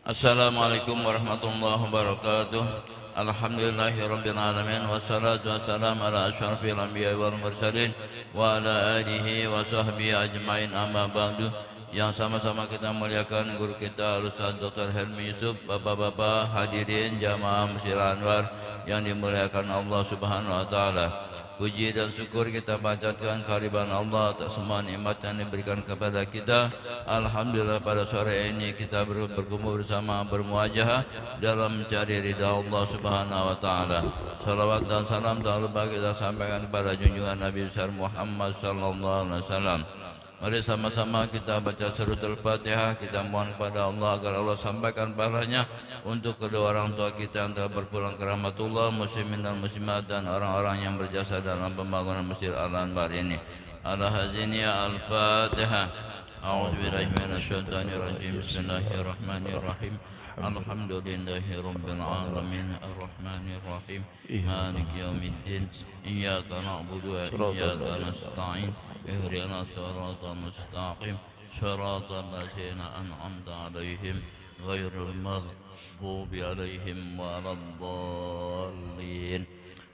Assalamualaikum warahmatullahi wabarakatuh. Alhamdulillahirabbil alamin wassalatu wassalamu ala asyrafil anbiya'i wal mursalin wa ala alihi wa sahbihi ajmain, amma ba'du. Yang sama-sama kita muliakan guru kita Ustaz Dr. Helmi Yusuf, bapak-bapak hadirin jamaah Masjid Anwar yang dimuliakan Allah Subhanahu wa taala. Puji dan syukur kita panjatkan kehadiran Allah atas semua nikmat yang diberikan kepada kita. Alhamdulillah pada sore ini kita berkumpul bersama bermuajahah dalam mencari ridha Allah Subhanahu wa taala. Salawat dan salam tak lupa kita sampaikan kepada junjungan Nabi besar Muhammad sallallahu alaihi wasallam. Mari sama-sama kita baca suratul Fatihah. Kita mohon kepada Allah agar Allah sampaikan pahalanya untuk kedua orang tua kita yang telah berpulang ke rahmatullah, muslimin dan muslimat, dan orang-orang yang berjasa dalam pembangunan Masjid Al-Anwar ini. Al-Haziniya Al-Fatihah. A'udzubillahi minasyaitonir rajim. Bismillahirrahmanirrahim. Alhamdulillahi rabbil alamin arrahmanir rahim maliki yaumiddin iyyaka na'budu wa iyyaka nasta'in ihdinas siratal mustaqim siratal ladzina an'amta 'alaihim ghairil maghdubi 'alaihim waladdallin.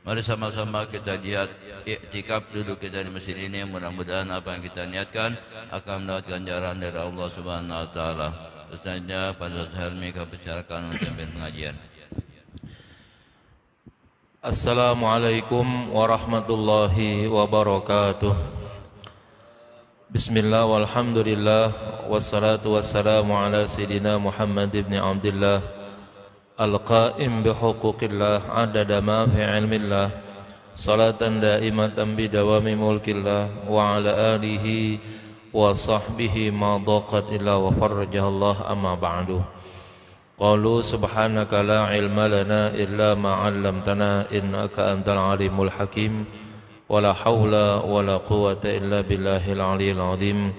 Mari sama-sama kita lihat iktikaf duduk kita di masjid ini. Mudah-mudahan apa yang kita niatkan akan mendapatkan ganjaran dari Allah Subhanahu wa taala. Selanjutnya pada Helmi kami bicarakan untuk pengajian. Assalamualaikum warahmatullahi wabarakatuh. Bismillah walhamdulillah wassalatu wassalamu ala sayyidina Muhammad ibn Abdullah al-qa'im bihuquqillah adada ma fi ilmillah salatan daimatan bidawami mulkillah wa ala alihi wa sahbihi ma daqat illa wa farrajahallah, amma ba'du. Qalu subhanaka la ilma lana illa ma 'allamtana innaka antal alimul hakim wa la hawla wa la quwwata illa billahil aliyyil azim.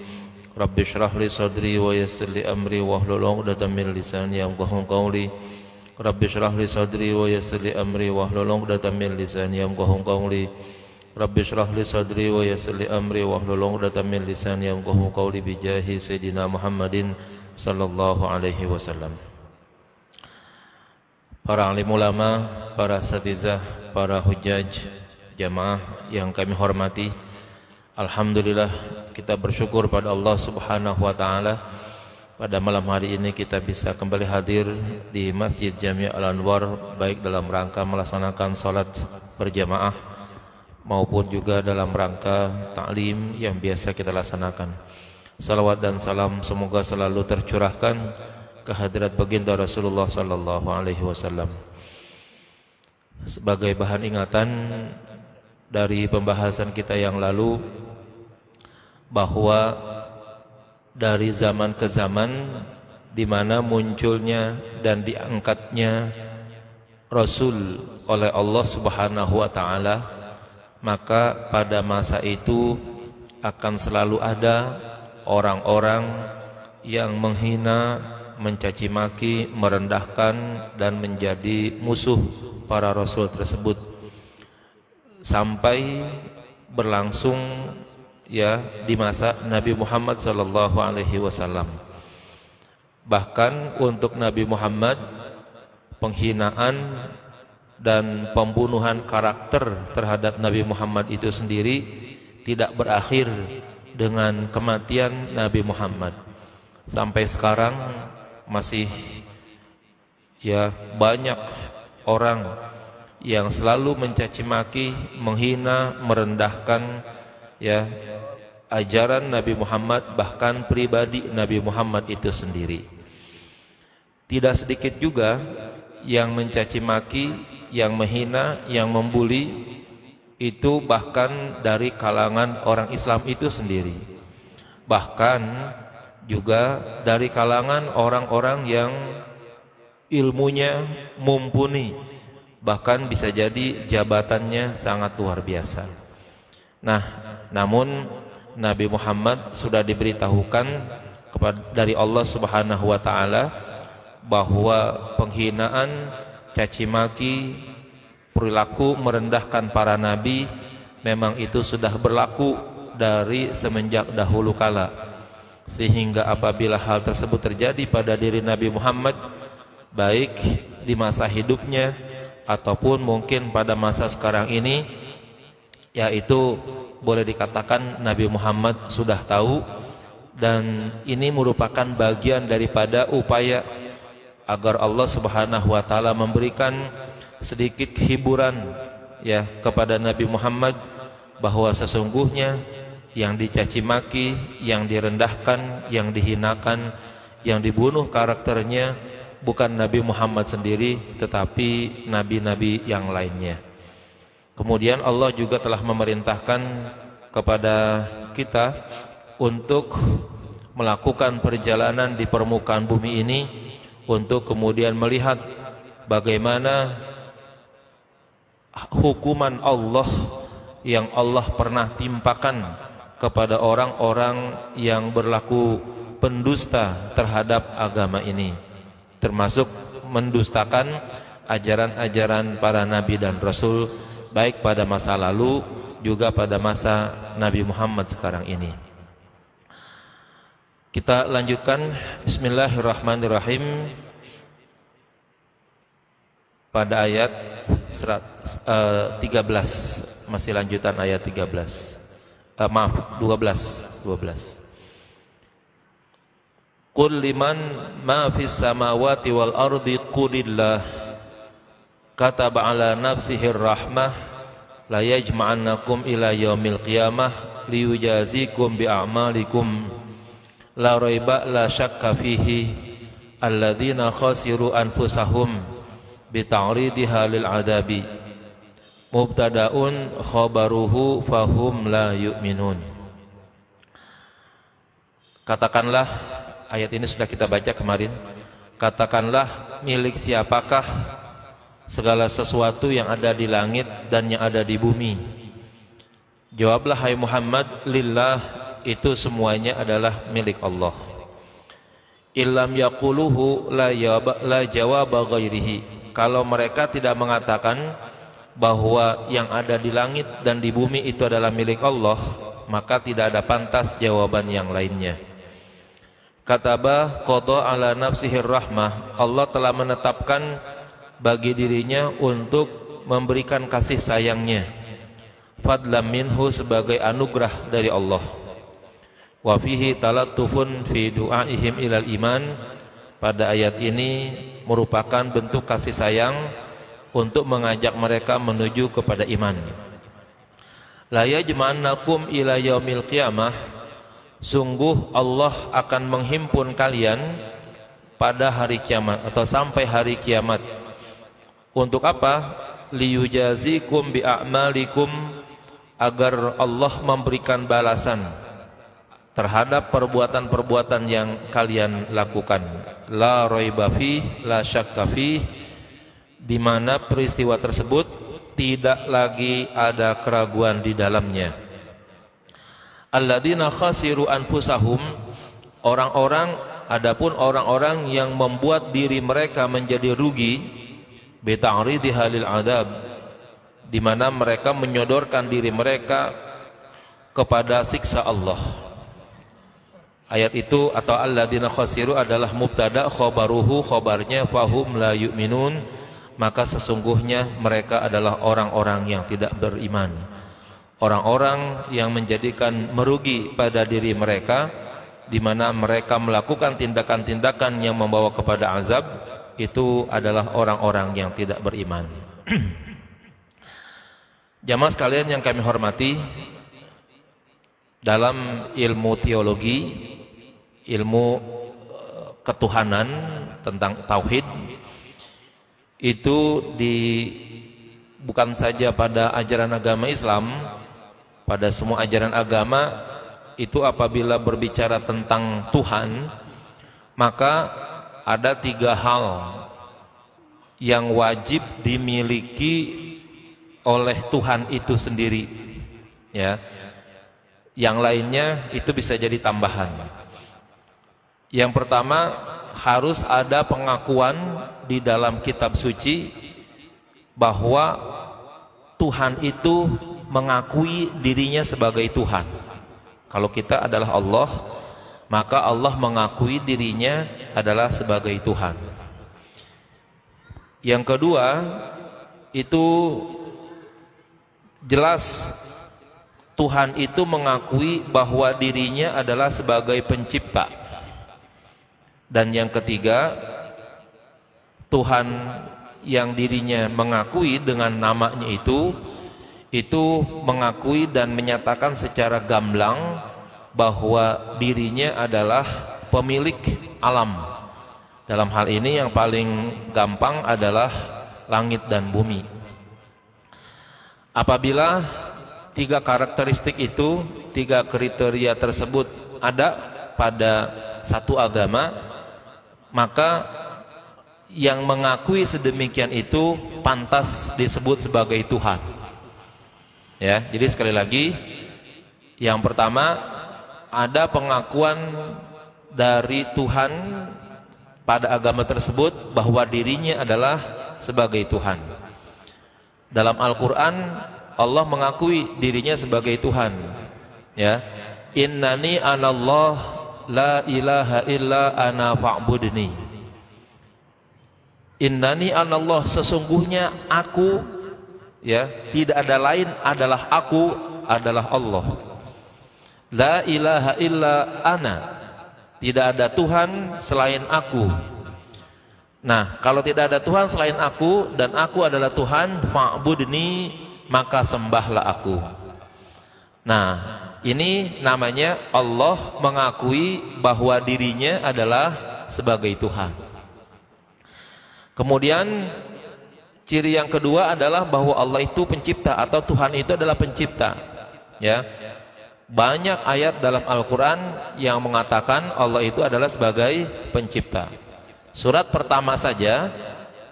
Rabbi shrah li sadri wa yassir li amri wahlul 'uqdatam min lisani yafqahu qawli. Rabbi shrah li sadri wa yassir li amri wahlul 'uqdatam min lisani yafqahu qawli. Rabbi shrah li sadri wa yassir li amri wahlul 'uqdatam min lisani yafqahu qawli bijahi sayyidina Muhammadin sallallahu alaihi wasallam. Para alim ulama, para asatizah, para hujjaj, jamaah yang kami hormati, alhamdulillah kita bersyukur pada Allah Subhanahu wa taala pada malam hari ini kita bisa kembali hadir di Masjid Jami' Al-Anwar, baik dalam rangka melaksanakan salat berjamaah maupun juga dalam rangka ta'lim yang biasa kita laksanakan. Salawat dan salam semoga selalu tercurahkan ke hadirat baginda Rasulullah sallallahu alaihi wasallam. Sebagai bahan ingatan dari pembahasan kita yang lalu, bahwa dari zaman ke zaman di mana munculnya dan diangkatnya Rasul oleh Allah Subhanahu wa taala, maka pada masa itu akan selalu ada orang-orang yang menghina, mencaci maki, merendahkan dan menjadi musuh para rasul tersebut, sampai berlangsung ya di masa Nabi Muhammad sallallahu alaihi wasallam. Bahkan untuk Nabi Muhammad, penghinaan dan pembunuhan karakter terhadap Nabi Muhammad itu sendiri tidak berakhir dengan kematian Nabi Muhammad. Sampai sekarang masih ya banyak orang yang selalu mencaci maki, menghina, merendahkan ya ajaran Nabi Muhammad, bahkan pribadi Nabi Muhammad itu sendiri. Tidak sedikit juga yang mencaci maki, yang menghina, yang membuli, itu bahkan dari kalangan orang Islam itu sendiri. Bahkan juga dari kalangan orang-orang yang ilmunya mumpuni, bahkan bisa jadi jabatannya sangat luar biasa. Nah, namun Nabi Muhammad sudah diberitahukan dari Allah Subhanahu wa taala bahwa penghinaan, caci maki, perilaku merendahkan para nabi memang itu sudah berlaku dari semenjak dahulu kala. Sehingga apabila hal tersebut terjadi pada diri Nabi Muhammad, baik di masa hidupnya ataupun mungkin pada masa sekarang ini, yaitu boleh dikatakan Nabi Muhammad sudah tahu, dan ini merupakan bagian daripada upaya agar Allah Subhanahu wa taala memberikan sedikit hiburan ya kepada Nabi Muhammad, bahwa sesungguhnya yang dicaci maki, yang direndahkan, yang dihinakan, yang dibunuh karakternya bukan Nabi Muhammad sendiri, tetapi nabi-nabi yang lainnya. Kemudian Allah juga telah memerintahkan kepada kita untuk melakukan perjalanan di permukaan bumi ini, untuk kemudian melihat bagaimana hukuman Allah yang Allah pernah timpakan kepada orang-orang yang berlaku pendusta terhadap agama ini, termasuk mendustakan ajaran-ajaran para nabi dan rasul, baik pada masa lalu juga pada masa Nabi Muhammad sekarang ini. Kita lanjutkan. Bismillahirrahmanirrahim. Pada ayat 13, masih lanjutan ayat 13. 12. Qul liman ma fis samawati wal ardi qulillah kataba ala nafsihir rahmah la yajma'annakum ila yaumil qiyamah liyujazikum bi a'malikum la raiba la syakka fihi alladzina khasiru anfusahum bi ta'ridiha lil adabi mubtadaun khabaruhu fahum la yu'minun. Katakanlah, ayat ini sudah kita baca kemarin. Katakanlah, milik siapakah segala sesuatu yang ada di langit dan yang ada di bumi? Jawablah hai Muhammad, lillah, itu semuanya adalah milik Allah. Illam yaquluhu la jawaba ghairihi. Kalau mereka tidak mengatakan bahwa yang ada di langit dan di bumi itu adalah milik Allah, maka tidak ada pantas jawaban yang lainnya. Kataba qada ala nafsihir rahmah, Allah telah menetapkan bagi dirinya untuk memberikan kasih sayangnya, fadlam minhu, sebagai anugerah dari Allah. Wa fihi talattufun fi du'aihim ilal iman, pada ayat ini merupakan bentuk kasih sayang untuk mengajak mereka menuju kepada iman. La yajma'annakum ila yaumil qiyamah, sungguh Allah akan menghimpun kalian pada hari kiamat atau sampai hari kiamat. Untuk apa? Liyujazikum bi a'malikum, agar Allah memberikan balasan terhadap perbuatan-perbuatan yang kalian lakukan. La raiba fi, la syakka fi, di mana peristiwa tersebut tidak lagi ada keraguan di dalamnya. Alladzina khasiru anfusahum, orang-orang yang membuat diri mereka menjadi rugi, bi ta'ridiha lil adab, di mana mereka menyodorkan diri mereka kepada siksa Allah. Ayat itu atau alladzina khasiru adalah mubtada, khabaruhu, khabarnya fahum la yu'minun, maka sesungguhnya mereka adalah orang-orang yang tidak beriman, orang-orang yang menjadikan merugi pada diri mereka, di mana mereka melakukan tindakan-tindakan yang membawa kepada azab. Itu adalah orang-orang yang tidak beriman. Jamaah sekalian yang kami hormati, dalam ilmu teologi, ilmu ketuhanan tentang tauhid, itu bukan saja pada ajaran agama Islam, pada semua ajaran agama itu apabila berbicara tentang Tuhan, maka ada 3 hal yang wajib dimiliki oleh Tuhan itu sendiri, ya. Yang lainnya itu bisa jadi tambahan. Yang pertama, harus ada pengakuan di dalam kitab suci bahwa Tuhan itu mengakui dirinya sebagai Tuhan. Kalau kita adalah Allah, maka Allah mengakui dirinya adalah sebagai Tuhan. Yang kedua, itu jelas Tuhan itu mengakui bahwa dirinya adalah sebagai pencipta. Dan yang ketiga, Tuhan yang dirinya mengakui dengan namanya itu mengakui dan menyatakan secara gamblang bahwa dirinya adalah pemilik alam. Dalam hal ini yang paling gampang adalah langit dan bumi. Apabila tiga karakteristik itu, tiga kriteria tersebut ada pada satu agama, maka yang mengakui sedemikian itu pantas disebut sebagai Tuhan. Ya, jadi sekali lagi, yang pertama ada pengakuan dari Tuhan pada agama tersebut bahwa dirinya adalah sebagai Tuhan. Dalam Al-Quran Allah mengakui dirinya sebagai Tuhan. Ya, innani anallah la ilaha illa ana fa'budni. Innani anallah, sesungguhnya aku, ya, tidak ada lain adalah aku adalah Allah. La ilaha illa ana, tidak ada Tuhan selain aku. Nah, kalau tidak ada Tuhan selain aku dan aku adalah Tuhan, fa'budni, maka sembahlah aku. Nah, ini namanya Allah mengakui bahwa dirinya adalah sebagai Tuhan. Kemudian ciri yang kedua adalah bahwa Allah itu pencipta atau Tuhan itu adalah pencipta. Ya. Banyak ayat dalam Al-Quran yang mengatakan Allah itu adalah sebagai pencipta. Surat pertama saja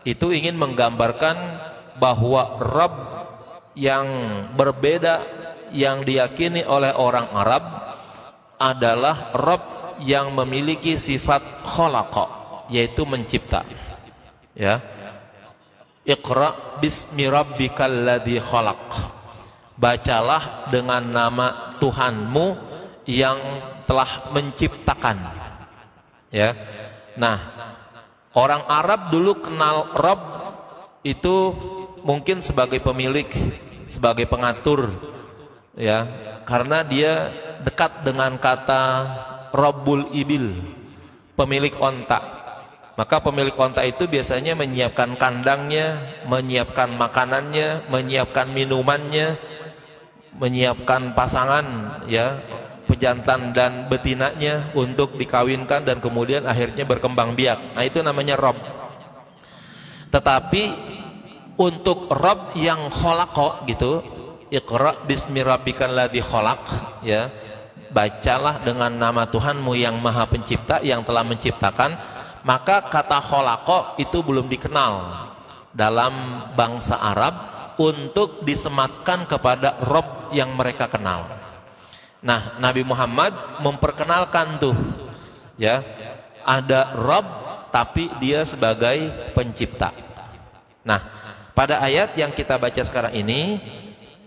itu ingin menggambarkan bahwa Rabb yang berbeda yang diyakini oleh orang Arab adalah Rabb yang memiliki sifat khalaqa, yaitu mencipta. Ya. Iqra bismi rabbikal ladzi khalaq. Bacalah dengan nama Tuhanmu yang telah menciptakan. Ya. Nah, orang Arab dulu kenal Rabb itu mungkin sebagai pemilik, sebagai pengatur, ya, karena dia dekat dengan kata Rabbul Ibil, pemilik onta. Maka pemilik onta itu biasanya menyiapkan kandangnya, menyiapkan makanannya, menyiapkan minumannya, menyiapkan pasangan, ya, pejantan dan betinanya untuk dikawinkan dan kemudian akhirnya berkembang biak. Nah, itu namanya Rabb. Tetapi untuk Rabb yang khalaqa gitu, Iqra bismi rabbikal ladzi khalaq, ya, bacalah dengan nama Tuhanmu yang Maha Pencipta, yang telah menciptakan. Maka kata khalaqa itu belum dikenal dalam bangsa Arab untuk disematkan kepada Rabb yang mereka kenal. Nah, Nabi Muhammad memperkenalkan tuh, ya, ada Rabb tapi dia sebagai pencipta. Nah, pada ayat yang kita baca sekarang ini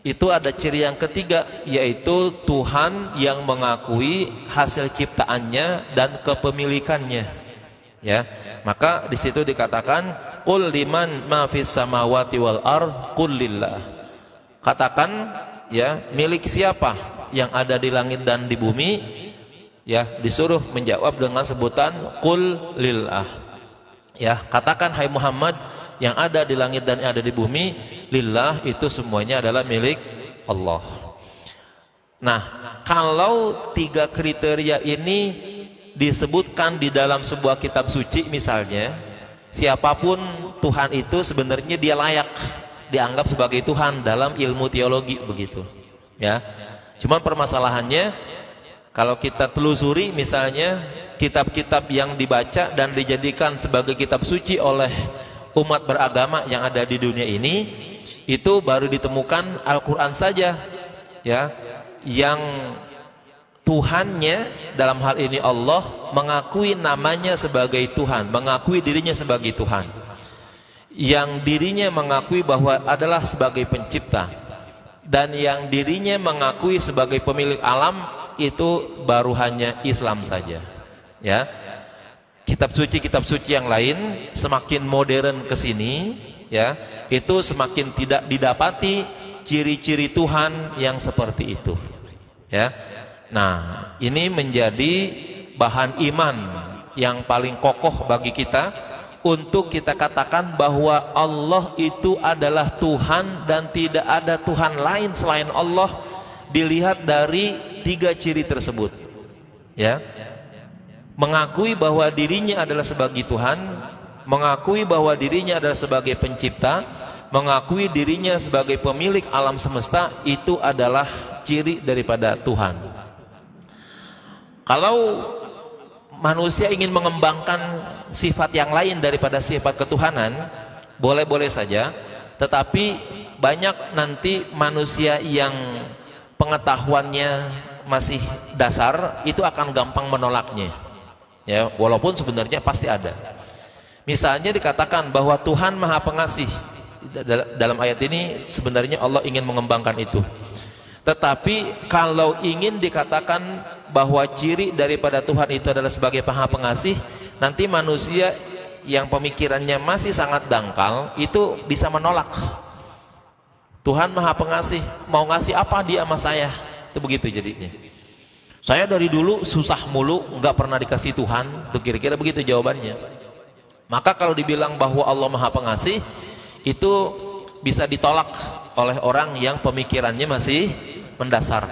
itu ada ciri yang ketiga, yaitu Tuhan yang mengakui hasil ciptaannya dan kepemilikannya. Ya, maka di situ dikatakan qul liman ma fis samawati wal ard qul lillah. Katakan, ya, milik siapa yang ada di langit dan di bumi, ya, disuruh menjawab dengan sebutan qul lillah. Ya, katakan hai Muhammad, yang ada di langit dan yang ada di bumi, lillah, itu semuanya adalah milik Allah. Nah, kalau tiga kriteria ini disebutkan di dalam sebuah kitab suci misalnya, siapapun Tuhan itu sebenarnya dia layak dianggap sebagai Tuhan dalam ilmu teologi begitu. Ya. Cuman permasalahannya kalau kita telusuri misalnya kitab-kitab yang dibaca dan dijadikan sebagai kitab suci oleh umat beragama yang ada di dunia ini, itu baru ditemukan Al-Quran saja, ya, yang Tuhannya dalam hal ini Allah mengakui namanya sebagai Tuhan, mengakui dirinya sebagai Tuhan, yang dirinya mengakui bahwa adalah sebagai pencipta, dan yang dirinya mengakui sebagai pemilik alam, itu baru hanya Islam saja. Ya, kitab suci yang lain semakin modern ke sini, ya, itu semakin tidak didapati ciri-ciri Tuhan yang seperti itu, ya. Nah, ini menjadi bahan iman yang paling kokoh bagi kita untuk kita katakan bahwa Allah itu adalah Tuhan dan tidak ada Tuhan lain selain Allah, dilihat dari 3 ciri tersebut, ya. Mengakui bahwa dirinya adalah sebagai Tuhan, mengakui bahwa dirinya adalah sebagai pencipta, mengakui dirinya sebagai pemilik alam semesta, itu adalah ciri daripada Tuhan. Kalau manusia ingin mengembangkan sifat yang lain daripada sifat ketuhanan, boleh-boleh saja, tetapi banyak nanti manusia yang pengetahuannya masih dasar, itu akan gampang menolaknya, ya, walaupun sebenarnya pasti ada. Misalnya dikatakan bahwa Tuhan Maha Pengasih, dalam ayat ini sebenarnya Allah ingin mengembangkan itu. Tetapi kalau ingin dikatakan bahwa ciri daripada Tuhan itu adalah sebagai Maha Pengasih, nanti manusia yang pemikirannya masih sangat dangkal itu bisa menolak. Tuhan Maha Pengasih, mau ngasih apa dia sama saya? Itu begitu jadinya. Saya dari dulu susah mulu, nggak pernah dikasih Tuhan. Itu kira-kira begitu jawabannya. Maka kalau dibilang bahwa Allah Maha Pengasih, itu bisa ditolak oleh orang yang pemikirannya masih mendasar.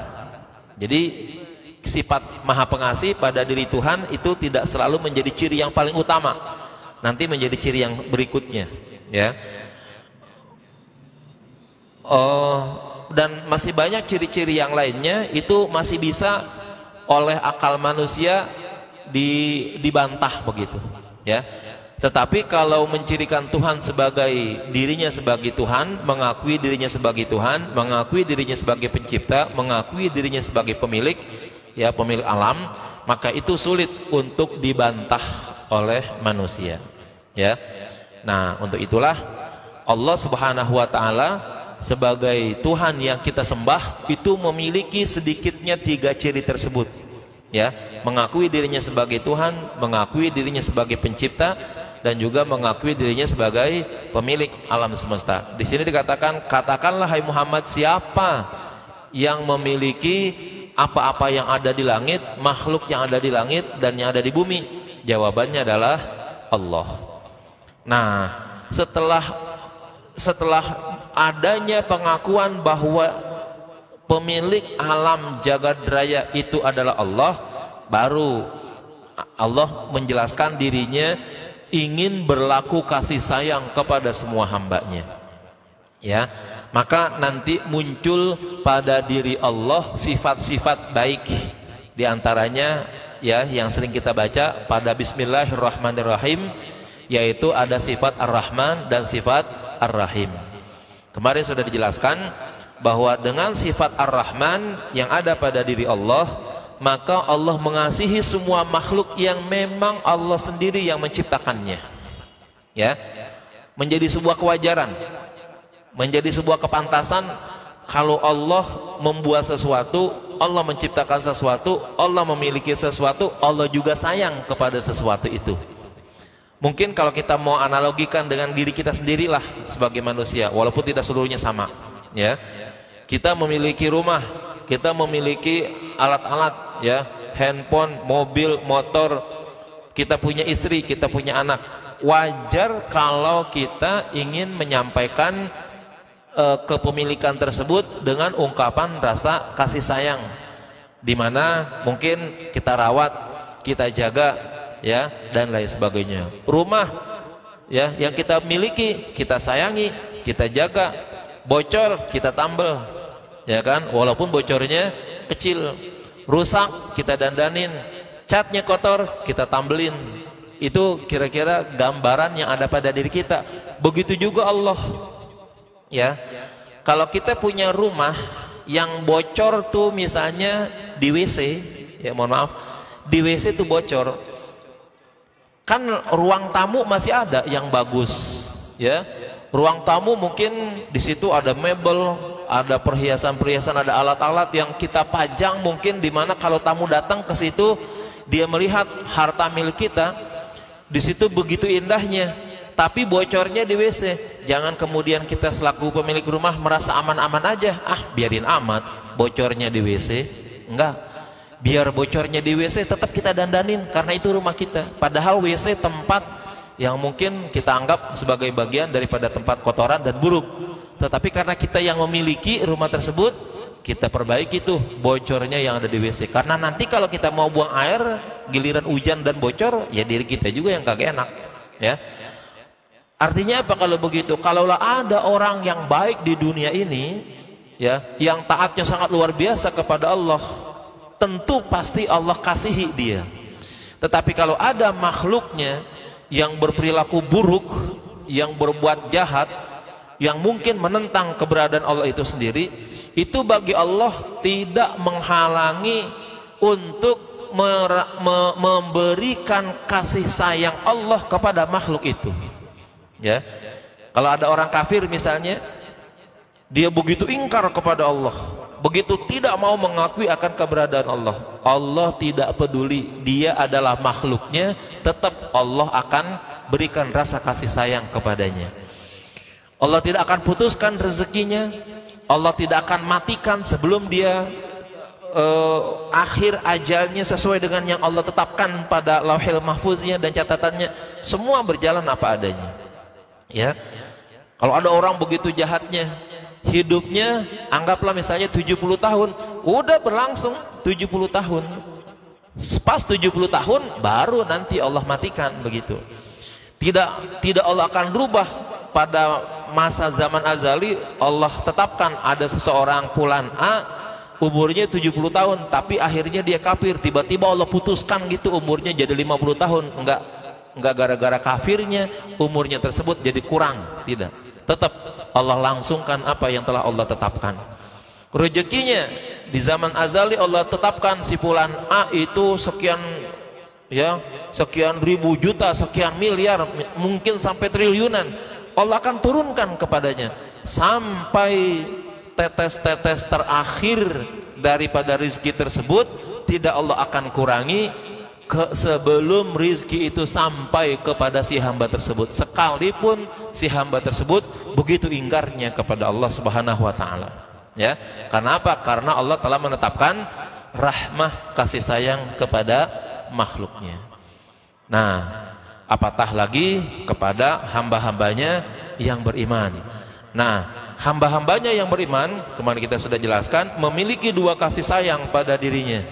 Jadi sifat Maha Pengasih pada diri Tuhan itu tidak selalu menjadi ciri yang paling utama. Nanti menjadi ciri yang berikutnya, ya. Dan masih banyak ciri-ciri yang lainnya itu masih bisa oleh akal manusia dibantah begitu, ya. Tetapi kalau mencirikan Tuhan sebagai dirinya sebagai Tuhan, mengakui dirinya sebagai Tuhan, mengakui dirinya sebagai pencipta, mengakui dirinya sebagai pemilik, ya, pemilik alam, maka itu sulit untuk dibantah oleh manusia, ya. Nah, untuk itulah Allah Subhanahu wa taala sebagai Tuhan yang kita sembah itu memiliki sedikitnya 3 ciri tersebut, ya. Mengakui dirinya sebagai Tuhan, mengakui dirinya sebagai pencipta, dan juga mengakui dirinya sebagai pemilik alam semesta. Di sini dikatakan, katakanlah hai Muhammad, siapa yang memiliki apa-apa yang ada di langit, makhluk yang ada di langit dan yang ada di bumi? Jawabannya adalah Allah. Nah, setelah adanya pengakuan bahwa pemilik alam jagat raya itu adalah Allah, baru Allah menjelaskan dirinya ingin berlaku kasih sayang kepada semua hambanya, ya. Maka nanti muncul pada diri Allah sifat-sifat baik, di antaranya, ya, yang sering kita baca pada Bismillahirrahmanirrahim, yaitu ada sifat Ar-Rahman dan sifat Ar-Rahim. Kemarin sudah dijelaskan bahwa dengan sifat Ar-Rahman yang ada pada diri Allah, maka Allah mengasihi semua makhluk yang memang Allah sendiri yang menciptakannya, ya. Menjadi sebuah kewajaran, menjadi sebuah kepantasan kalau Allah membuat sesuatu, Allah menciptakan sesuatu, Allah memiliki sesuatu, Allah juga sayang kepada sesuatu itu. Mungkin kalau kita mau analogikan dengan diri kita sendirilah sebagai manusia, walaupun tidak seluruhnya sama, ya. Kita memiliki rumah, kita memiliki alat-alat, ya, handphone, mobil, motor, kita punya istri, kita punya anak. Wajar kalau kita ingin menyampaikan kepemilikan tersebut dengan ungkapan rasa kasih sayang, di mana mungkin kita rawat, kita jaga, ya, dan lain sebagainya. Rumah, ya, yang kita miliki, kita sayangi, kita jaga. Bocor, kita tambel, ya kan, walaupun bocornya kecil. Rusak, kita dandanin. Catnya kotor, kita tambelin. Itu kira-kira gambaran yang ada pada diri kita. Begitu juga Allah, ya. Kalau kita punya rumah yang bocor tuh, misalnya di WC, ya, mohon maaf, di WC tuh bocor, kan ruang tamu masih ada yang bagus, ya. Ruang tamu mungkin di situ ada mebel, ada perhiasan-perhiasan, ada alat-alat yang kita pajang, mungkin dimana kalau tamu datang ke situ dia melihat harta milik kita, Di situ begitu indahnya, tapi bocornya di WC. Jangan kemudian kita selaku pemilik rumah merasa aman-aman aja. Biarin amat bocornya di WC. Enggak. Biar bocornya di WC tetap kita dandanin karena itu rumah kita. Padahal WC tempat yang mungkin kita anggap sebagai bagian daripada tempat kotoran dan buruk. Tetapi karena kita yang memiliki rumah tersebut, kita perbaiki tuh bocornya yang ada di WC. Karena nanti kalau kita mau buang air, giliran hujan dan bocor, ya diri kita juga yang kagak enak, ya. Artinya apa kalau begitu? Kalaulah ada orang yang baik di dunia ini, ya, yang taatnya sangat luar biasa kepada Allah, tentu pasti Allah kasihi dia. Tetapi kalau ada makhluknya yang berperilaku buruk, yang berbuat jahat, yang mungkin menentang keberadaan Allah itu sendiri, itu bagi Allah tidak menghalangi untuk memberikan kasih sayang Allah kepada makhluk itu. Ya, kalau ada orang kafir misalnya, dia begitu ingkar kepada Allah, begitu tidak mau mengakui akan keberadaan Allah, Allah tidak peduli, dia adalah makhluknya, tetap Allah akan berikan rasa kasih sayang kepadanya. Allah tidak akan putuskan rezekinya, Allah tidak akan matikan sebelum dia akhir ajalnya sesuai dengan yang Allah tetapkan pada lauhil mahfuznya dan catatannya. Semua berjalan apa adanya. Ya, kalau ada orang begitu jahatnya, hidupnya anggaplah misalnya 70 tahun, udah berlangsung 70 tahun. Pas 70 tahun baru nanti Allah matikan begitu. Tidak Allah akan berubah pada masa zaman azali. Allah tetapkan ada seseorang fulan A umurnya 70 tahun, tapi akhirnya dia kafir. Tiba-tiba Allah putuskan gitu umurnya jadi 50 tahun. Enggak gara-gara kafirnya umurnya tersebut jadi kurang, tidak. Tetap Allah langsungkan apa yang telah Allah tetapkan. Rezekinya di zaman azali Allah tetapkan si fulan A itu sekian, ya, sekian ribu juta, sekian miliar, mungkin sampai triliunan. Allah akan turunkan kepadanya sampai tetes-tetes terakhir daripada rizki tersebut tidak Allah akan kurangi sebelum rizki itu sampai kepada si hamba tersebut, sekalipun si hamba tersebut begitu ingkarnya kepada Allah Subhanahu wa taala. Ya, karena apa? Karena Allah telah menetapkan rahmah kasih sayang kepada makhluknya. Nah, apatah lagi kepada hamba-hambanya yang beriman. Nah, hamba-hambanya yang beriman, kemarin kita sudah jelaskan, memiliki dua kasih sayang pada dirinya.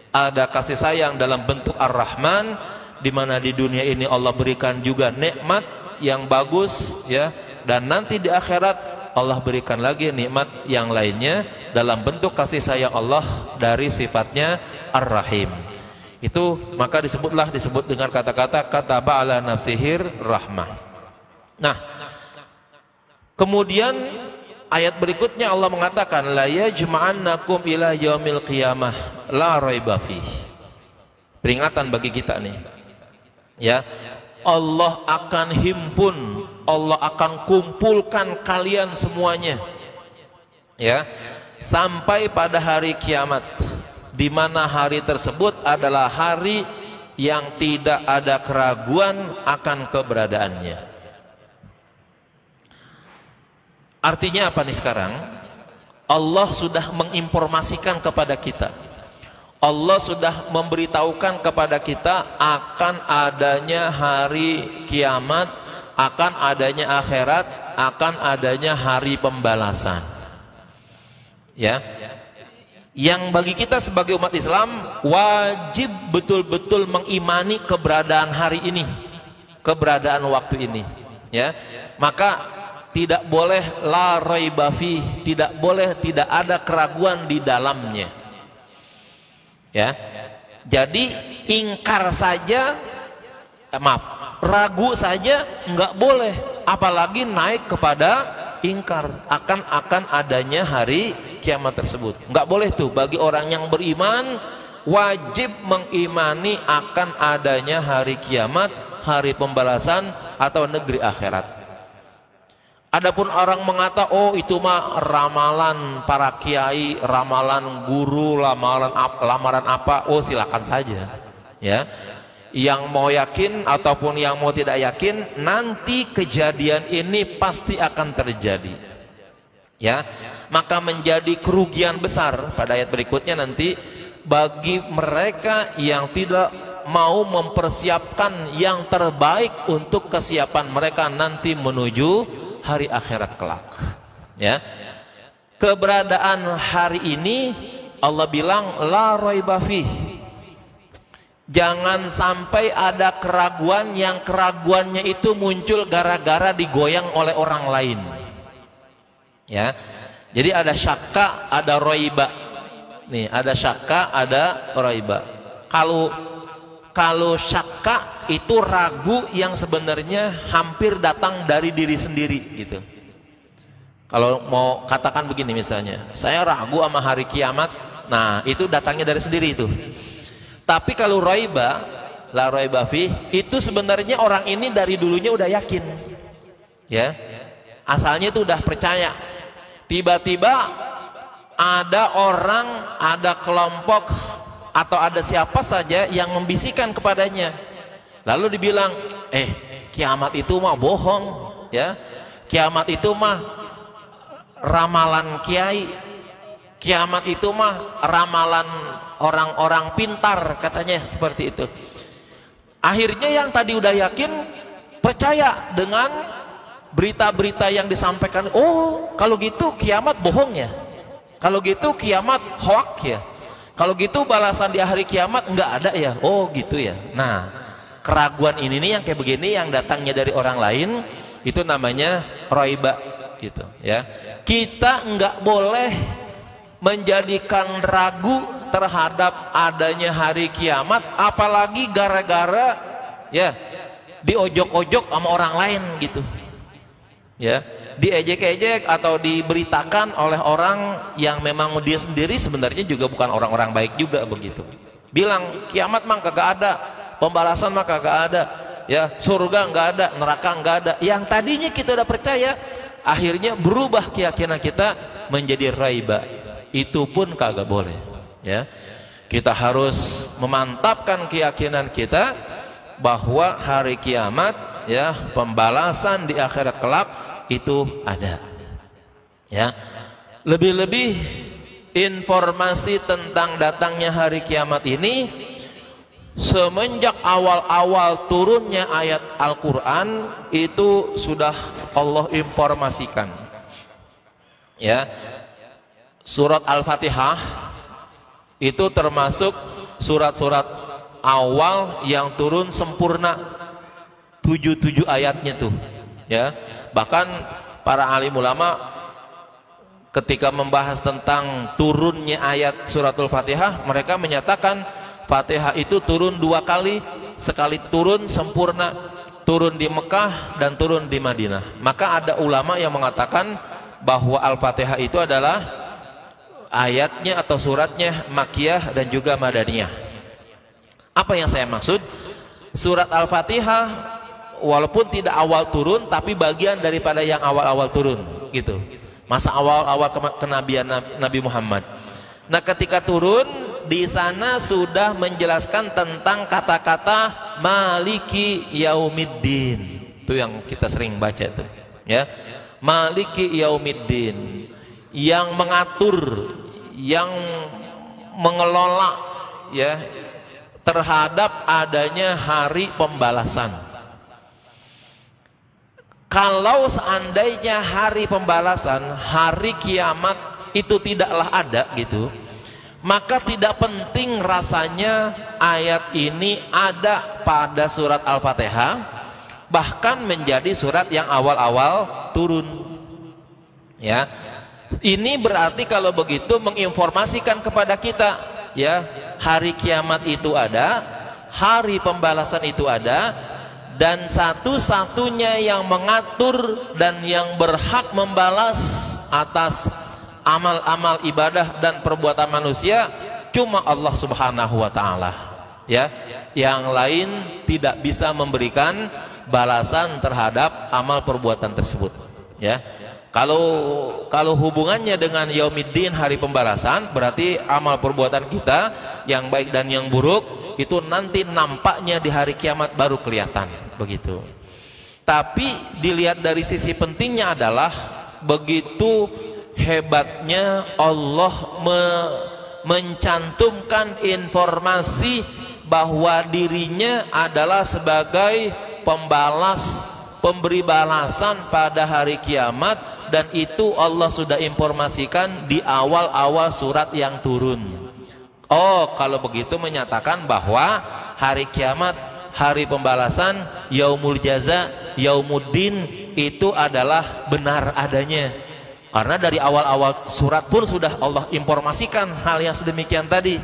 Ada kasih sayang dalam bentuk Ar-Rahman, di mana di dunia ini Allah berikan juga nikmat yang bagus, ya, dan nanti di akhirat Allah berikan lagi nikmat yang lainnya dalam bentuk kasih sayang Allah dari sifatnya Ar-Rahim. Itu maka disebut dengan kata-kata kataba ala nafsihir rahmah. Nah, kemudian ayat berikutnya Allah mengatakan la yajma'annakum ila yaumil qiyamah la raiba fih. Peringatan bagi kita nih. Ya, Allah akan himpun, Allah akan kumpulkan kalian semuanya. Ya, sampai pada hari kiamat, di mana hari tersebut adalah hari yang tidak ada keraguan akan keberadaannya. Artinya apa nih sekarang? Allah sudah menginformasikan kepada kita, Allah sudah memberitahukan kepada kita akan adanya hari kiamat, akan adanya akhirat, akan adanya hari pembalasan. Ya, yang bagi kita sebagai umat Islam wajib betul-betul mengimani keberadaan hari ini, keberadaan waktu ini. Ya, maka tidak boleh la raiba fi, tidak boleh tidak ada keraguan di dalamnya. Ya, jadi ingkar saja, ragu saja enggak boleh, apalagi naik kepada ingkar akan adanya hari kiamat tersebut. Enggak boleh tuh. Bagi orang yang beriman wajib mengimani akan adanya hari kiamat, hari pembalasan atau negeri akhirat. Adapun orang mengata, oh itu mah ramalan para kiai, ramalan guru, lamaran apa, oh silakan saja. Ya, Yang mau yakin ataupun yang mau tidak yakin, nanti kejadian ini pasti akan terjadi. Ya, maka menjadi kerugian besar pada ayat berikutnya nanti bagi mereka yang tidak mau mempersiapkan yang terbaik untuk kesiapan mereka nanti menuju hari akhirat kelak. Ya, keberadaan hari ini Allah bilang la raiba fih. Jangan sampai ada keraguan yang keraguannya itu muncul gara-gara digoyang oleh orang lain. Ya. Jadi ada syakka, ada raiba. Nih, ada syakka, ada raiba. Kalau syakka itu ragu yang sebenarnya hampir datang dari diri sendiri gitu. Kalau mau katakan begini misalnya, saya ragu sama hari kiamat. Nah, itu datangnya dari sendiri itu. Tapi kalau raiba, la raiba fi, itu sebenarnya orang ini dari dulunya udah yakin. Ya. Asalnya itu udah percaya. Tiba-tiba ada orang, ada kelompok atau ada siapa saja yang membisikkan kepadanya. Lalu dibilang, kiamat itu mah bohong, ya. Kiamat itu mah ramalan kiai. Kiamat itu mah ramalan orang-orang pintar, katanya seperti itu. Akhirnya yang tadi udah yakin percaya dengan berita-berita yang disampaikan. Oh, kalau gitu kiamat bohong ya. Kalau gitu kiamat hoak ya. Kalau gitu balasan di hari kiamat enggak ada ya. Oh, gitu ya. Nah, keraguan ini nih yang kayak begini yang datangnya dari orang lain, itu namanya raiba gitu ya. Kita enggak boleh menjadikan ragu terhadap adanya hari kiamat, apalagi gara-gara ya diojok-ojok sama orang lain gitu. Ya, diejek-ejek atau diberitakan oleh orang yang memang dia sendiri sebenarnya juga bukan orang-orang baik juga begitu. Bilang kiamat mah kagak ada, pembalasan mah kagak ada, ya, surga enggak ada, neraka enggak ada. Yang tadinya kita udah percaya, akhirnya berubah keyakinan kita menjadi raiba. Itu pun kagak boleh, ya. Kita harus memantapkan keyakinan kita bahwa hari kiamat, ya, pembalasan di akhirat kelak itu ada. Ya. Lebih-lebih informasi tentang datangnya hari kiamat ini semenjak awal-awal turunnya ayat Al-Qur'an itu sudah Allah informasikan. Ya. Surat Al-Fatihah itu termasuk surat-surat awal yang turun sempurna, 77 ayatnya tuh, ya. Bahkan para alim ulama ketika membahas tentang turunnya ayat suratul Fatihah, mereka menyatakan Fatihah itu turun 2 kali, sekali turun sempurna, turun di Mekah dan turun di Madinah. Maka ada ulama yang mengatakan bahwa Al-Fatihah itu adalah ayatnya atau suratnya Makkiyah dan juga Madaniyah. Apa yang saya maksud? Surat Al-Fatihah walaupun tidak awal turun, tapi bagian daripada yang awal-awal turun gitu. Masa awal-awal kenabian Nabi Muhammad. Nah, ketika turun di sana sudah menjelaskan tentang kata-kata Maliki Yaumiddin. Itu yang kita sering baca tuh, ya. Maliki Yaumiddin, yang mengatur, yang mengelola, ya, terhadap adanya hari pembalasan. Kalau seandainya hari pembalasan, hari kiamat itu tidaklah ada gitu, maka tidak penting rasanya ayat ini ada pada surat Al-Fatihah, bahkan menjadi surat yang awal-awal turun. Ya. Ini berarti kalau begitu menginformasikan kepada kita, ya, hari kiamat itu ada, hari pembalasan itu ada, dan satu-satunya yang mengatur dan yang berhak membalas atas amal-amal ibadah dan perbuatan manusia cuma Allah Subhanahu wa taala, ya. Yang lain tidak bisa memberikan balasan terhadap amal perbuatan tersebut, ya. Kalau hubungannya dengan Yaumiddin, hari pembalasan, berarti amal perbuatan kita yang baik dan yang buruk itu nanti nampaknya di hari kiamat baru kelihatan, begitu. Tapi dilihat dari sisi pentingnya adalah begitu hebatnya Allah mencantumkan informasi bahwa dirinya adalah sebagai pembalas, pemberi balasan pada hari kiamat, dan itu Allah sudah informasikan di awal-awal surat yang turun. Oh, kalau begitu menyatakan bahwa hari kiamat, hari pembalasan, yaumul jaza, yaumuddin itu adalah benar adanya. Karena dari awal-awal surat pun sudah Allah informasikan hal yang sedemikian tadi.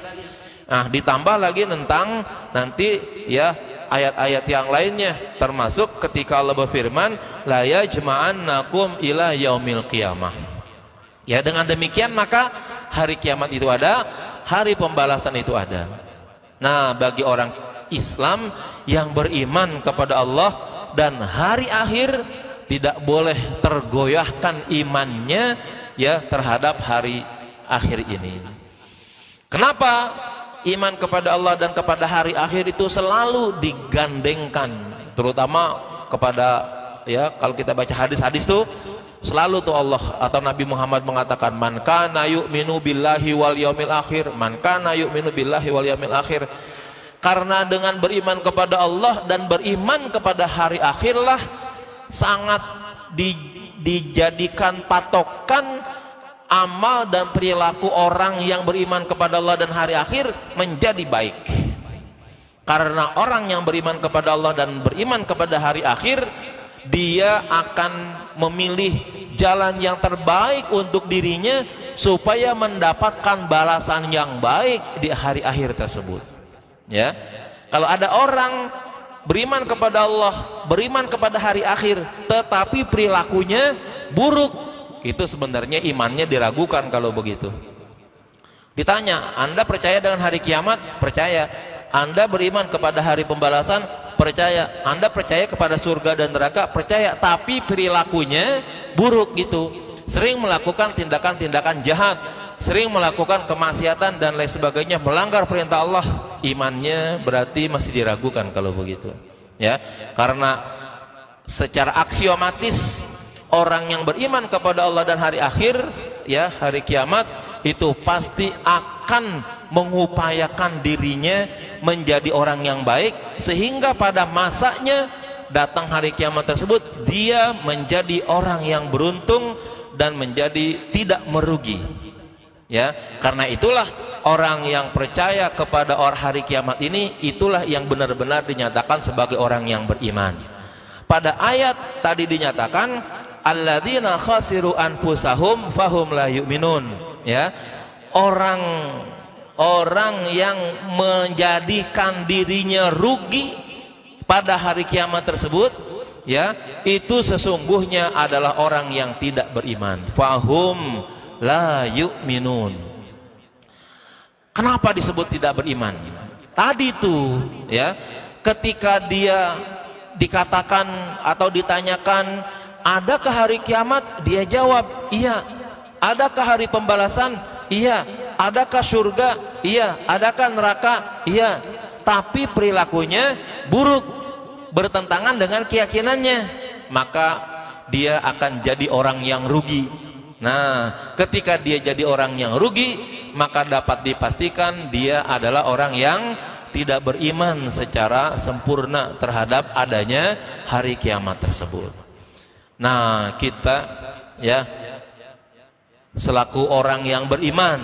Nah, ditambah lagi tentang nanti ya ayat-ayat yang lainnya, termasuk ketika Allah berfirman, la yajma'annakum ila yaumil qiyamah. Ya, dengan demikian maka hari kiamat itu ada, hari pembalasan itu ada. Nah, bagi orang Islam yang beriman kepada Allah dan hari akhir, tidak boleh tergoyahkan imannya ya terhadap hari akhir ini. Kenapa iman kepada Allah dan kepada hari akhir itu selalu digandengkan, terutama kepada ya kalau kita baca hadis-hadis tuh selalu tuh Allah atau Nabi Muhammad mengatakan, man kana yu'minu billahi wal yaumil akhir, man kana yu'minu billahi wal yaumil akhir. Karena dengan beriman kepada Allah dan beriman kepada hari akhirlah sangat dijadikan patokan amal dan perilaku orang yang beriman kepada Allah dan hari akhir menjadi baik. Karena orang yang beriman kepada Allah dan beriman kepada hari akhir, dia akan memilih jalan yang terbaik untuk dirinya supaya mendapatkan balasan yang baik di hari akhir tersebut. Ya, kalau ada orang beriman kepada Allah, beriman kepada hari akhir, tetapi perilakunya buruk, itu sebenarnya imannya diragukan kalau begitu. Ditanya, Anda percaya dengan hari kiamat? Percaya. Anda beriman kepada hari pembalasan? Percaya. Anda percaya kepada surga dan neraka? Percaya. Tapi perilakunya buruk gitu. Sering melakukan tindakan-tindakan jahat, sering melakukan kemaksiatan dan lain sebagainya, melanggar perintah Allah, imannya berarti masih diragukan kalau begitu. Ya, karena secara aksiomatis orang yang beriman kepada Allah dan hari akhir, ya, hari kiamat itu pasti akan mengupayakan dirinya menjadi orang yang baik, sehingga pada masanya datang hari kiamat tersebut dia menjadi orang yang beruntung dan menjadi tidak merugi. Ya, karena itulah orang yang percaya kepada hari kiamat ini, itulah yang benar-benar dinyatakan sebagai orang yang beriman. Pada ayat tadi dinyatakan alladzina khasiru anfusahum fahum la yu'minun. Ya, orang yang menjadikan dirinya rugi pada hari kiamat tersebut, ya, itu sesungguhnya adalah orang yang tidak beriman. Fahum la yu'minun. Kenapa disebut tidak beriman? Tadi tuh, ya, ketika dia dikatakan atau ditanyakan, adakah hari kiamat? Dia jawab, iya. Adakah hari pembalasan? Iya. Adakah surga? Iya. Adakah neraka? Iya. Tapi perilakunya buruk, bertentangan dengan keyakinannya, maka dia akan jadi orang yang rugi. Nah, ketika dia jadi orang yang rugi, maka dapat dipastikan dia adalah orang yang tidak beriman secara sempurna terhadap adanya hari kiamat tersebut. Nah, kita ya selaku orang yang beriman,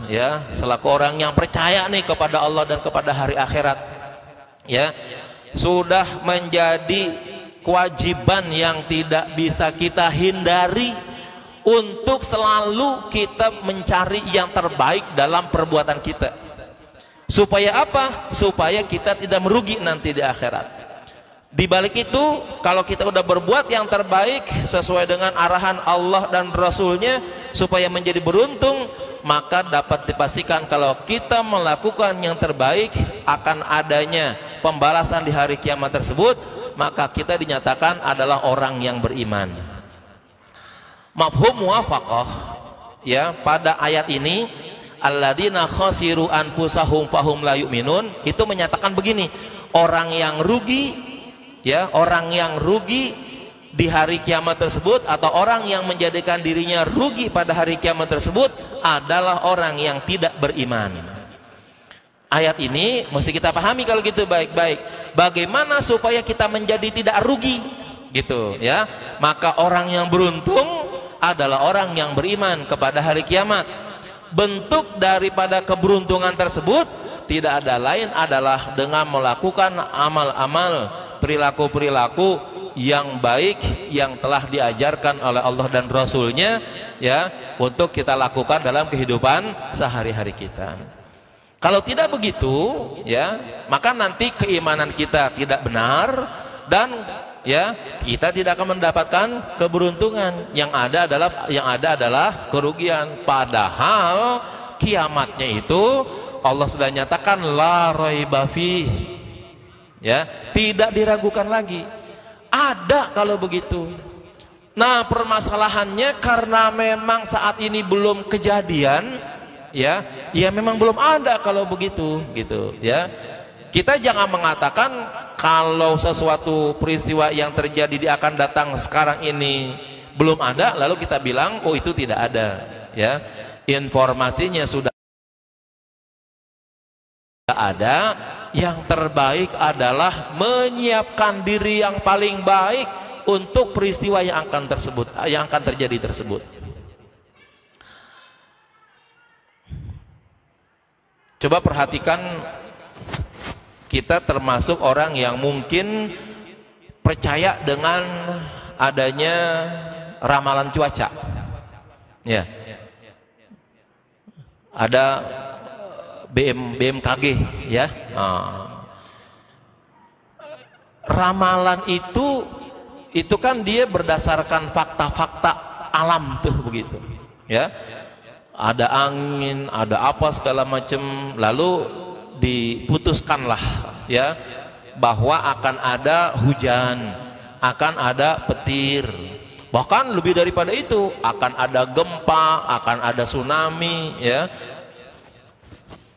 ya, selaku orang yang percaya nih kepada Allah dan kepada hari akhirat, ya, sudah menjadi kewajiban yang tidak bisa kita hindari untuk selalu kita mencari yang terbaik dalam perbuatan kita. Supaya apa? Supaya kita tidak merugi nanti di akhirat. Di balik itu, kalau kita sudah berbuat yang terbaik sesuai dengan arahan Allah dan Rasulnya supaya menjadi beruntung, maka dapat dipastikan kalau kita melakukan yang terbaik akan adanya pembalasan di hari kiamat tersebut, maka kita dinyatakan adalah orang yang beriman. Mafhum muwafaqah, ya, pada ayat ini alladzina khasiru anfusahum fahum la yu'minun, itu menyatakan begini, orang yang rugi, ya, orang yang rugi di hari kiamat tersebut, atau orang yang menjadikan dirinya rugi pada hari kiamat tersebut adalah orang yang tidak beriman. Ayat ini mesti kita pahami kalau gitu baik-baik. Bagaimana supaya kita menjadi tidak rugi, gitu ya. Maka orang yang beruntung adalah orang yang beriman kepada hari kiamat. Bentuk daripada keberuntungan tersebut tidak ada lain adalah dengan melakukan amal-amal, perilaku-perilaku yang baik yang telah diajarkan oleh Allah dan Rasul-Nya, ya, untuk kita lakukan dalam kehidupan sehari-hari kita. Kalau tidak begitu, ya, maka nanti keimanan kita tidak benar dan, ya, kita tidak akan mendapatkan keberuntungan. Yang ada adalah kerugian. Padahal kiamatnya itu Allah sudah nyatakan la raiba fih, ya, tidak diragukan lagi. Ada kalau begitu. Nah, permasalahannya karena memang saat ini belum kejadian, ya memang belum ada kalau begitu, gitu ya. Kita jangan mengatakan kalau sesuatu peristiwa yang terjadi akan datang sekarang ini belum ada, lalu kita bilang oh itu tidak ada, ya. Informasinya sudah ada. Yang terbaik adalah menyiapkan diri yang paling baik untuk peristiwa yang akan terjadi tersebut. Coba perhatikan, kita termasuk orang yang mungkin percaya dengan adanya ramalan cuaca. Ya. Ada BMKG, ya. Ramalan itu kan dia berdasarkan fakta-fakta alam tuh begitu, ya. Ada angin, ada apa segala macam, lalu diputuskanlah, ya, bahwa akan ada hujan, akan ada petir, bahkan lebih daripada itu akan ada gempa, akan ada tsunami, ya.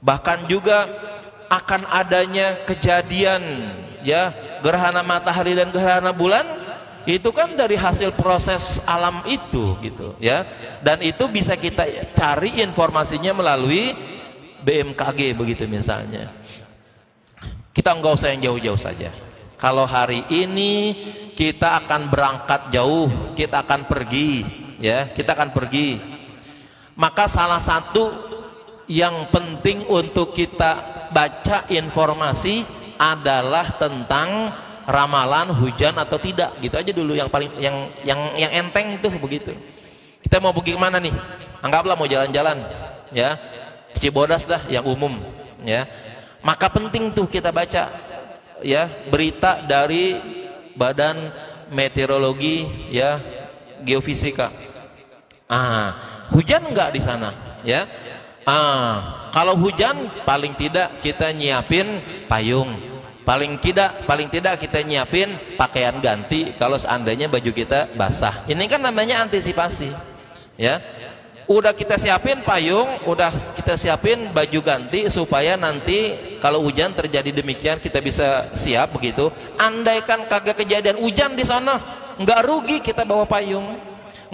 Bahkan juga akan adanya kejadian, ya, gerhana matahari dan gerhana bulan. Itu kan dari hasil proses alam itu, gitu ya. Dan itu bisa kita cari informasinya melalui BMKG begitu misalnya. Kita nggak usah yang jauh-jauh saja. Kalau hari ini kita akan berangkat jauh, kita akan pergi, ya, kita akan pergi. Maka salah satu yang penting untuk kita baca informasi adalah tentang ramalan hujan atau tidak, gitu aja dulu, yang paling yang enteng tuh begitu. Kita mau pergi kemana nih? Anggaplah mau jalan-jalan, ya, Cibodas dah yang umum, ya. Maka penting tuh kita baca, ya, berita dari Badan Meteorologi, ya, Geofisika. Hujan enggak di sana, ya? Kalau hujan paling tidak kita nyiapin payung. Paling tidak kita nyiapin pakaian ganti kalau seandainya baju kita basah. Ini kan namanya antisipasi, ya. Udah kita siapin payung, udah kita siapin baju ganti supaya nanti kalau hujan terjadi demikian kita bisa siap begitu. Andaikan kagak kejadian hujan di sana, nggak rugi kita bawa payung,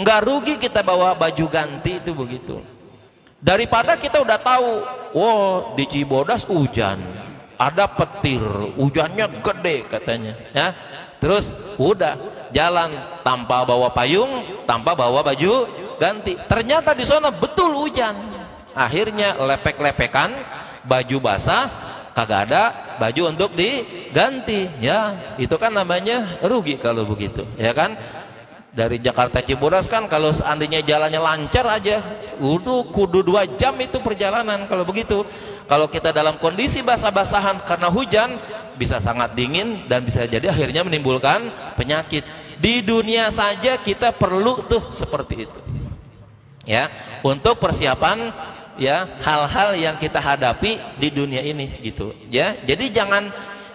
nggak rugi kita bawa baju ganti, itu begitu. Daripada kita udah tahu, wow, di Cibodas hujan, ada petir, hujannya gede katanya, ya. Terus udah jalan tanpa bawa payung, tanpa bawa baju ganti. Ternyata di sana betul hujan. Akhirnya lepek-lepekan, baju basah, kagak ada baju untuk diganti, ya. Itu kan namanya rugi kalau begitu, ya kan? Dari Jakarta Cibodas kan kalau seandainya jalannya lancar aja, kudu 2 jam itu perjalanan kalau begitu. Kalau kita dalam kondisi basah-basahan karena hujan, bisa sangat dingin dan bisa jadi akhirnya menimbulkan penyakit. Di dunia saja kita perlu tuh seperti itu, ya, untuk persiapan, ya, hal-hal yang kita hadapi di dunia ini, gitu, ya. Jadi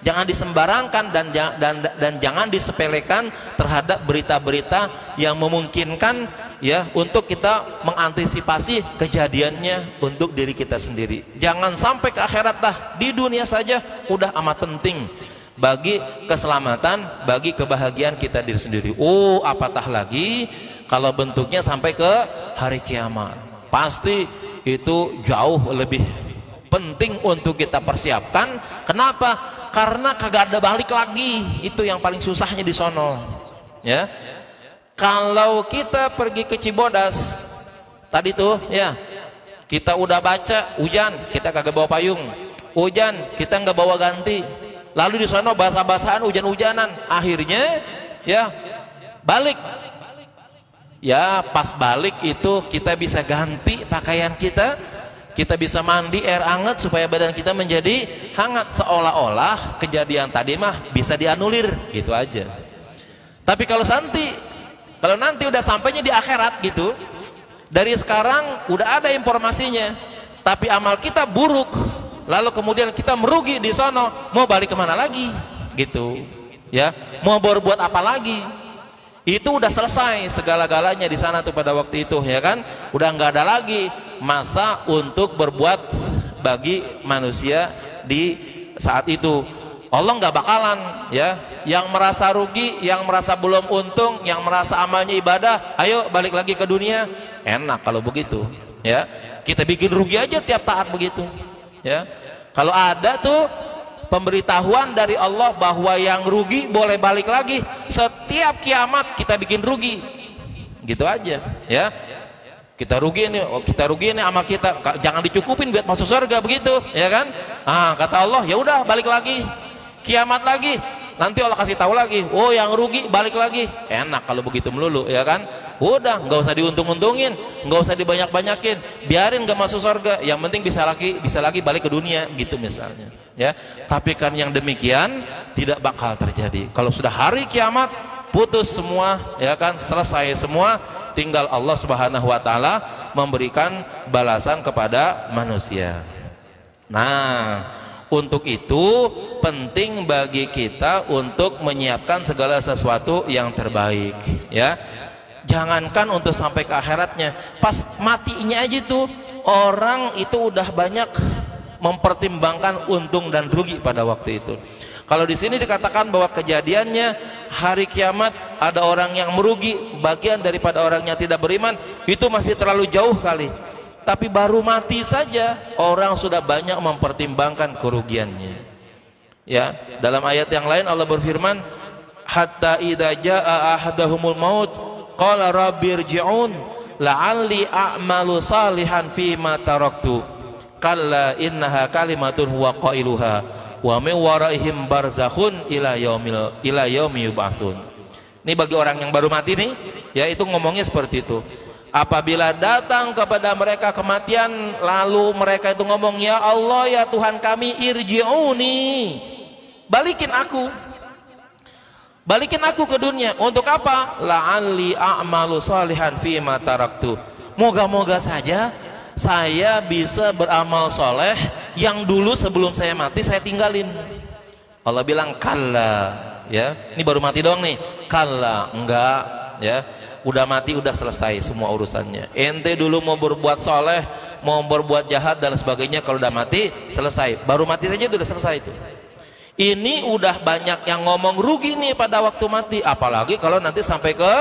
Jangan disembarangkan dan jangan disepelekan terhadap berita-berita yang memungkinkan ya untuk kita mengantisipasi kejadiannya untuk diri kita sendiri. Jangan sampai ke akhirat dah, di dunia saja udah amat penting bagi keselamatan, bagi kebahagiaan kita diri sendiri. Oh, apatah lagi kalau bentuknya sampai ke hari kiamat. Pasti itu jauh lebih penting untuk kita persiapkan. Kenapa? Karena kagak ada balik lagi. Itu yang paling susahnya di sono. Ya. Kalau kita pergi ke Cibodas tadi tuh, ya, kita udah baca hujan, kita kagak bawa payung. Hujan, kita nggak bawa ganti. Lalu di sono basah-basahan, hujan-hujanan. Akhirnya, ya, balik. Ya, pas balik itu kita bisa ganti pakaian kita. Kita bisa mandi air hangat supaya badan kita menjadi hangat, seolah-olah kejadian tadi mah bisa dianulir, gitu aja. Tapi kalau nanti udah sampainya di akhirat gitu, dari sekarang udah ada informasinya, tapi amal kita buruk, lalu kemudian kita merugi di sono, mau balik kemana lagi, gitu, ya? Mau berbuat apa lagi? Itu udah selesai segala-galanya di sana tuh pada waktu itu, ya kan? Udah nggak ada lagi masa untuk berbuat bagi manusia di saat itu. Allah nggak bakalan, ya, yang merasa rugi, yang merasa belum untung, yang merasa amalnya ibadah, ayo balik lagi ke dunia. Enak kalau begitu, ya. Kita bikin rugi aja tiap taat begitu, ya. Kalau ada tuh pemberitahuan dari Allah bahwa yang rugi boleh balik lagi, setiap kiamat kita bikin rugi, gitu aja, ya. Kita rugi ini amal kita, jangan dicukupin buat masuk surga begitu, ya kan? Kata Allah, ya udah balik lagi, kiamat lagi, nanti Allah kasih tahu lagi, oh yang rugi balik lagi. Enak kalau begitu melulu, ya kan? Udah, nggak usah diuntung-untungin, nggak usah dibanyak-banyakin, biarin nggak masuk surga, yang penting bisa lagi balik ke dunia, gitu misalnya, ya. Tapi kan yang demikian tidak bakal terjadi. Kalau sudah hari kiamat, putus semua, ya kan, selesai semua, tinggal Allah Subhanahu wa taala memberikan balasan kepada manusia. Nah, untuk itu penting bagi kita untuk menyiapkan segala sesuatu yang terbaik, ya. Jangankan untuk sampai ke akhiratnya, pas matinya aja tuh orang itu udah banyak mempertimbangkan untung dan rugi pada waktu itu. Kalau di sini dikatakan bahwa kejadiannya hari kiamat ada orang yang merugi, bagian daripada orang yang tidak beriman, itu masih terlalu jauh kali. Tapi baru mati saja orang sudah banyak mempertimbangkan kerugiannya. Ya, dalam ayat yang lain Allah berfirman, hatta idza jaa ahadahumul maut qala rabbirji'un la'alli a'malu salihan fima taraktu kalla innaha kalimatun huwa qailuha wa min waraihim barzakhun ila yaumi yub'atsun. Ini bagi orang yang baru mati nih, ya, itu ngomongnya seperti itu. Apabila datang kepada mereka kematian, lalu mereka itu ngomong, ya Allah, ya Tuhan kami, irji'uni, balikin aku ke dunia. Untuk apa? La'alli a'malu salihan fima taraktu. Moga-moga saja saya bisa beramal soleh yang dulu sebelum saya mati saya tinggalin. Allah bilang kalla, ya. Ini baru mati doang nih. Kalla, enggak, ya. Udah mati, udah selesai semua urusannya. Ente dulu mau berbuat soleh, mau berbuat jahat dan sebagainya, kalau udah mati selesai. Baru mati saja udah selesai itu. Ini udah banyak yang ngomong rugi nih pada waktu mati, apalagi kalau nanti sampai ke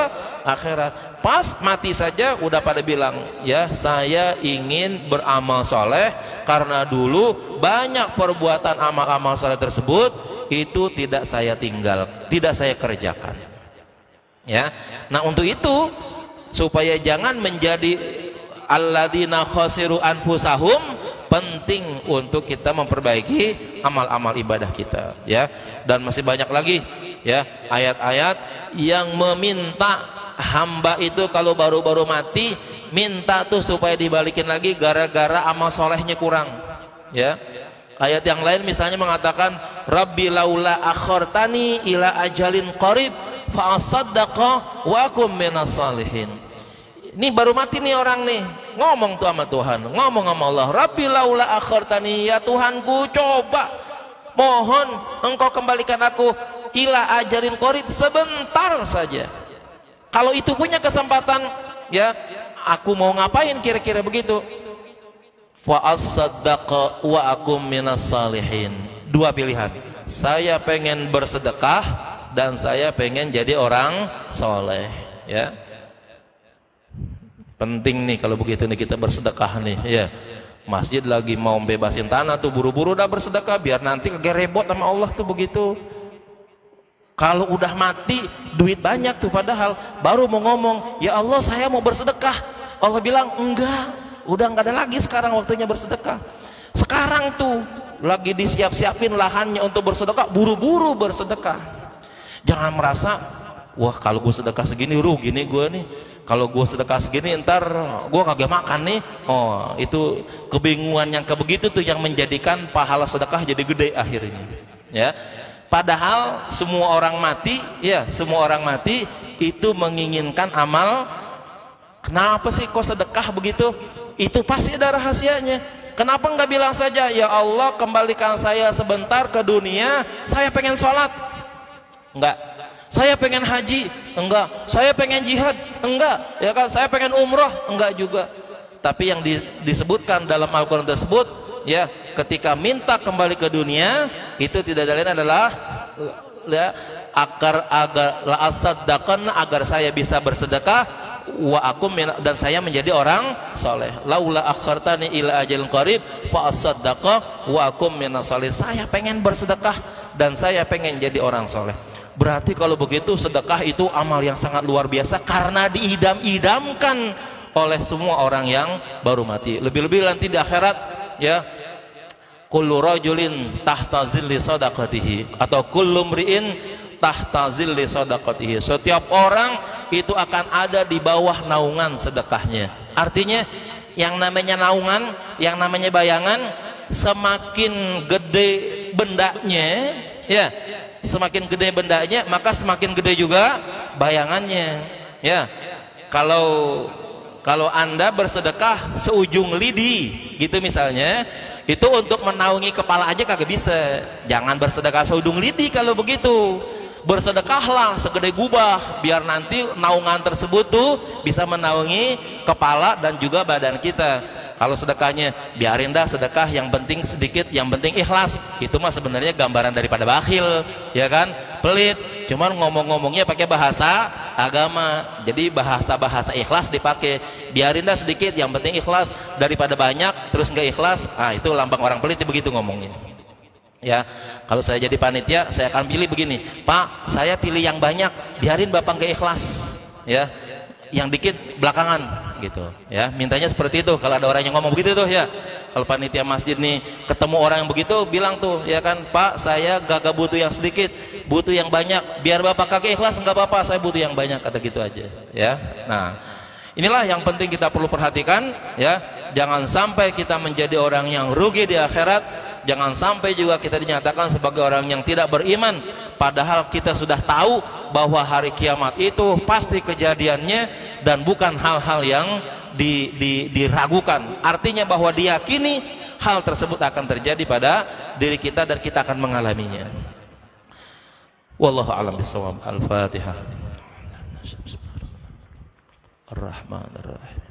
akhirat. Pas mati saja udah pada bilang, ya saya ingin beramal soleh karena dulu banyak perbuatan amal-amal soleh tersebut itu tidak saya tinggal, tidak saya kerjakan. Ya, nah untuk itu supaya jangan menjadi alladzina khasiru anfusahum, penting untuk kita memperbaiki amal-amal ibadah kita, ya. Dan masih banyak lagi, ya, ayat-ayat yang meminta hamba itu kalau baru-baru mati minta tuh supaya dibalikin lagi gara-gara amal solehnya kurang, ya. Ayat yang lain misalnya mengatakan Rabbi laula akhartani ila ajalin qarib fa asaddaqa wa akum minas salihin. Ini baru mati nih orang nih, ngomong tuh sama Tuhan, ngomong sama Allah, Rabbi laula akhartani, ya Tuhanku, coba mohon engkau kembalikan aku ila ajalin qarib, sebentar saja. Kalau itu punya kesempatan, ya, aku mau ngapain kira-kira begitu? Fa as-saddaqa wa akum minas salihin. Dua pilihan. Saya pengen bersedekah dan saya pengen jadi orang soleh, ya. Penting nih kalau begitu nih kita bersedekah nih, ya. Masjid lagi mau bebasin tanah tuh, buru-buru udah bersedekah biar nanti kagak repot sama Allah tuh begitu. Kalau udah mati duit banyak tuh, padahal baru mau ngomong, ya Allah saya mau bersedekah, Allah bilang enggak, udah nggak ada lagi sekarang waktunya bersedekah. Sekarang tuh lagi disiap-siapin lahannya untuk bersedekah, buru-buru bersedekah. Jangan merasa, wah kalau gue sedekah segini rugi nih gue nih, kalau gue sedekah segini ntar gue kagak makan nih. Oh, itu kebingungan yang kebegitu tuh yang menjadikan pahala sedekah jadi gede akhirnya, ya. Padahal semua orang mati, ya, semua orang mati itu menginginkan amal. Kenapa sih kok sedekah begitu? Itu pasti ada rahasianya. Kenapa nggak bilang saja, ya Allah kembalikan saya sebentar ke dunia, saya pengen sholat? Enggak. Saya pengen haji? Enggak. Saya pengen jihad? Enggak. Ya kan, saya pengen umroh? Enggak juga. Tapi yang disebutkan dalam Al-Quran tersebut, ya, ketika minta kembali ke dunia, itu tidak lain adalah, ya, agar saya bisa bersedekah wa akum dan saya menjadi orang soleh. Laula akhartani ila ajalin qarib fa asaddaqa wa akum minas soleh. Saya pengen bersedekah dan saya pengen jadi orang soleh. Berarti kalau begitu sedekah itu amal yang sangat luar biasa karena diidam-idamkan oleh semua orang yang baru mati. Lebih-lebih nanti di akhirat, ya, kullu rajulin tahta zilli sadaqatihi, atau kullu mri'in tahta zilli sadaqatihi. Setiap orang itu akan ada di bawah naungan sedekahnya. Artinya yang namanya naungan, yang namanya bayangan, semakin gede bendanya, ya, semakin gede bendanya maka semakin gede juga bayangannya, ya. Kalau Anda bersedekah seujung lidi gitu misalnya, itu untuk menaungi kepala aja kagak bisa. Jangan bersedekah seujung lidi kalau begitu. Bersedekahlah segede gubah biar nanti naungan tersebut tuh bisa menaungi kepala dan juga badan kita. Kalau sedekahnya biarin dah sedekah, yang penting sedikit, yang penting ikhlas, itu mah sebenarnya gambaran daripada bakhil, ya kan, pelit. Cuman ngomong-ngomongnya pakai bahasa agama, jadi bahasa ikhlas dipakai. Biarin dah sedikit, yang penting ikhlas, daripada banyak terus nggak ikhlas. Ah, itu lambang orang pelit begitu ngomongnya. Ya, kalau saya jadi panitia, saya akan pilih begini, Pak, saya pilih yang banyak, biarin Bapak nggak ikhlas, ya, yang dikit belakangan, gitu, ya. Mintanya seperti itu. Kalau ada orang yang ngomong begitu tuh, ya, kalau panitia masjid nih ketemu orang yang begitu, bilang tuh, ya kan, Pak, saya gak butuh yang sedikit, butuh yang banyak, biar Bapak kagak ikhlas nggak apa-apa, saya butuh yang banyak, kata gitu aja, ya. Nah, inilah yang penting kita perlu perhatikan, ya. Jangan sampai kita menjadi orang yang rugi di akhirat. Jangan sampai juga kita dinyatakan sebagai orang yang tidak beriman, padahal kita sudah tahu bahwa hari kiamat itu pasti kejadiannya dan bukan hal-hal yang diragukan. Artinya bahwa diyakini hal tersebut akan terjadi pada diri kita dan kita akan mengalaminya. Wallahu a'lam bishawab. Al-Fatihah. Ar-Rahmanir-Rahim.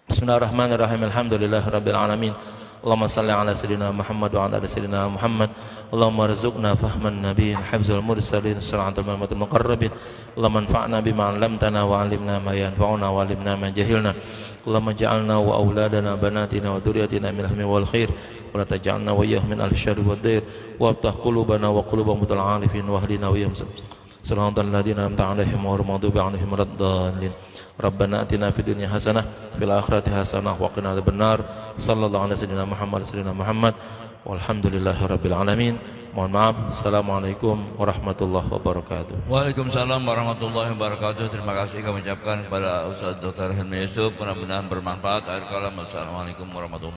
Bismillahirrahmanirrahim. Alhamdulillahirabbil alamin. Allahumma salli ala sayyidina Muhammad wa ala ali sayyidina Muhammad. Allahumma arzuqna fahman nabiyyin hifzal mursalin salaatul muhammadil muqarrabin. Allahumma anfa'na bima 'allamtana wa 'allimna ma yanfa'una wa 'allimna ma jahilna. Allahumma ja'alna wa auladana banatina wa dzurriyyatina min al-hammi wal khair wa la taj'alna wa iyyahum min al-syarri wad dhair wa aftah qulubana wa quluba mutal 'arifin wa hdina wa iyyahum Salatul ladina amta alaihim wa rahmatullahi alaihim raddalin. Rabbana atina fid dunya hasanah fil akhirati hasanah wa qina adzabannar. Sallallahu alaihi sayyidina Muhammad walhamdulillahi rabbil alamin. Mohon maaf. Assalamualaikum warahmatullahi wabarakatuh. Waalaikumsalam warahmatullahi wabarakatuh. Terima kasih kami ucapkan kepada Ustaz Dr. Hilmi Yusuf. Mudah-mudahan bermanfaat. Akhir kalam. Assalamualaikum warahmatullahi wabarakatuh.